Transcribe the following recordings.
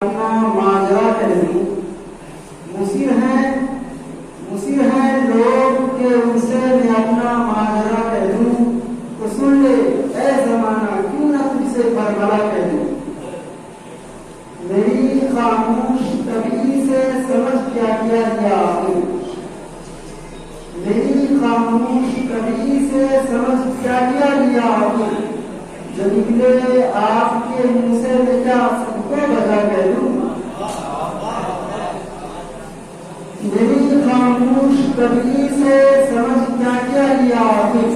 अपना माजरा कह दूं, मुसीर है लोग के उनसे मैं अपना माजरा कह दूं, तो सुन ले ऐ जमाना क्यों ना तुझसे करबला कह दूं। मेरी खामोश तबीयत से समझ क्या किया गया आपने, मेरी खामोश तबीयत से समझ क्या किया गया आपने, जो निकले आपके मुंह से मैं क्या सबको बजा कह दूं। मेरी खामोश तबीयत से समझ क्या किया गया आपने,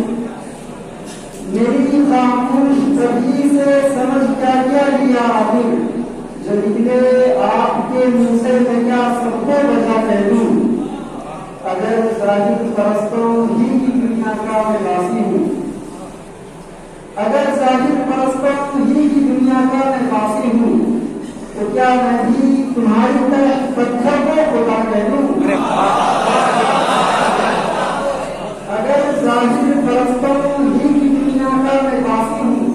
मेरी खामोश तबीयत से समझ क्या किया गया आपने, जो निकले आपके मुंह से मैं क्या सबको बजा कह दूं। अगर जाहिर परस्तों ही की दुनिया का मैं वासी हूँ, अगर जाहिर परस्तों ही की दुनिया का मैं वासी हूँ, तो क्या मैं भी तुम्हारी तरह पत्थर को खुदा कह दूं। अगर जाहिर परस्तों ही की दुनिया का मैं वासी हूँ,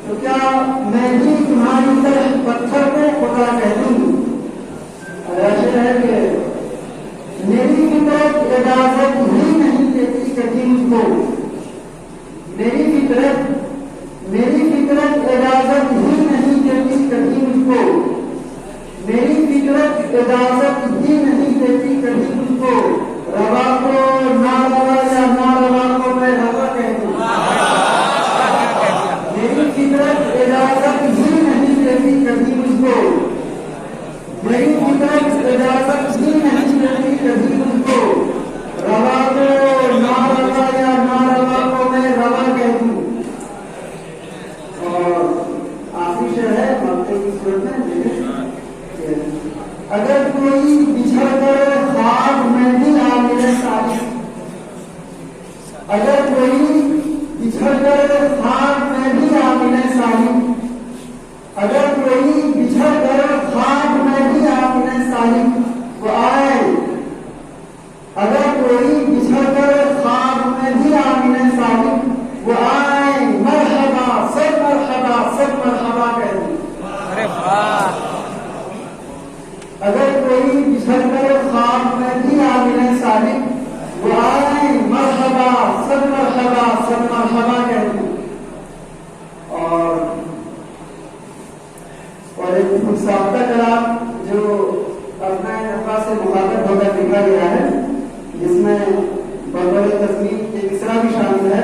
तो क्या मैं भी तुम्हारी तरह पत्थर को खुदा कह दूं। ऐसे है कि मेरी फितरत इजाजत ही नहीं देती कभी मुझको, मेरी फितरत इजाजत ही नहीं देती कभी मुझको, मेरी फितरत इजाजत ही नहीं देती कभी मुझको, रवा को ना रवा या ना रवा को मैं रवा कह दूं। मेरी फितरत इजाजत ही नहीं देती कभी मुझको, मेरी फितरत इजाजत ही नहीं देती कभी मुझको, रवा को ना रवा या ना रवा को मैं रवा कह दूं। और आखिरी शेर है मक्ते की सूरत में, अगर कोई बिछड़ कर खाक में भी आ मिले सारी, अगर कोई बिछड़ कर खाक में भी आ मिले सारी, अगर कोई बिछड़ कर खाक में भी आ मिले सारी, वो आए। अगर कोई बिछड़ कर खाक में भी आ मिले सारी, वो आए। मरहबा सब मरहबा कह दूं। अरे वाह। अगर कोई बिछड़ कर खाक में भी आ मिले सारी, वो आए। मरहबा सब मरहबा कह दूं। और एक मुसाफा कलाम जो अपना नफा से मुखातब होकर लिखा गया है, जिसमें बगैर तस्वीर एक मिसरा भी शामिल है।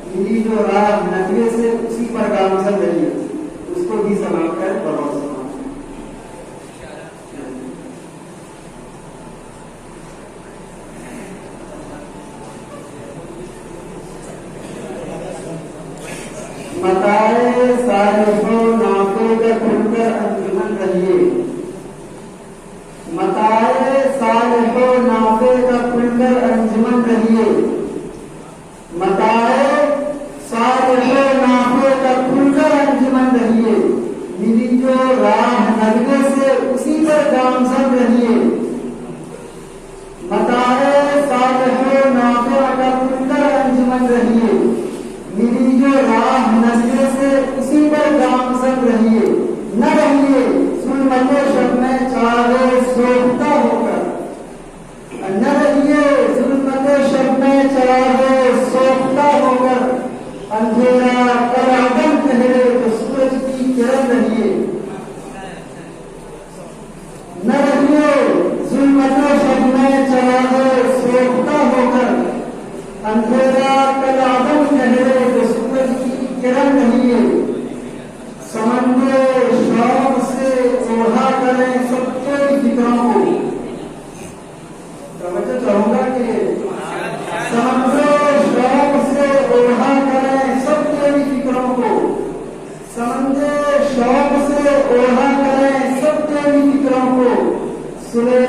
मेरी जो राह नजरे से उसी पर गामजन रही है, उसको भी समाप्त कर बहुत मताए साहिबो नाफे का खुलकर अंजुमन रहिए, मताए साहिबो नाफे का खुलकर अंजुमन रहिए, मताए साहिबो नाफे का खुलकर अंजुमन रहिए, मेरी जो राह नगरे से उसी पर गामजन रहिए। मताए साहिबो नाफे का खुलकर अंजुमन रहिए, मेरी जो राह नजरे से उसी पर गामजन रहिए। न रहिए जुल्मत शब में चाहे सोखता होकर, न रहिए जुल्मत शब में चाहे सोखता होकर, अंधेरा करादम ठहरे तो सूरज की किरण रहिए। न रहिए जुल्मत शब में चाहे सोखता होकर, अंधेरा करादम ठहरे तो सूरज की किरण रहिए। समंदर शौक से ओढ़ा करें सबके फिक्रों को, समझो चाहूंगा कि समंदर शौक से ओढ़ा करें सबके फिक्रों को, समंदर शौक से ओढ़ा करें सबके फिक्रों को, सुने